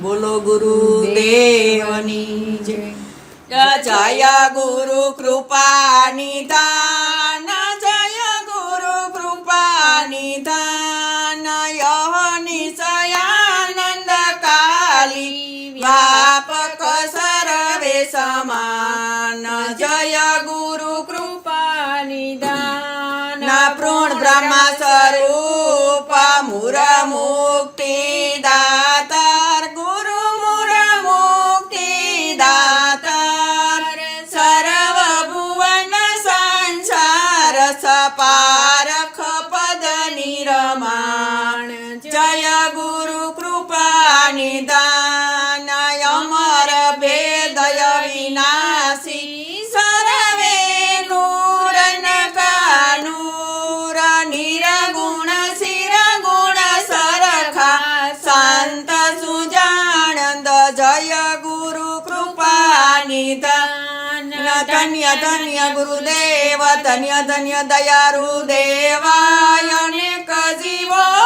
બોલો ગુરુદેવની જય જય ગુરુ કૃપા નિધાન જય ગુરુ કૃપા નિધાન નિશયાનંદ કાલી વ્યાપક સર્વે સમાન જય ગુરુ કૃપા નિધાન પૂર્ણ બ્રહ્મ સ્વરૂપ મૂર મુક્તિ દાતાર ગુરુ મૂર મુક્તિ દાતાર સર્વ ભુવન સંસાર સપારખ પદ નિરમાણ જય ગુરુ કૃપા નિદાન અમર ભેદય વિનાશી સર્વે નૂર નૂર નિરગુણ શિરગુણ સરખા શાંત સુજાનંદ જય ગુરુ કૃપા નિધાન ધન્ય ધન્ય ગુરુદેવ ધન્ય ધન્ય દયાળુ દેવાય અનેક જીવો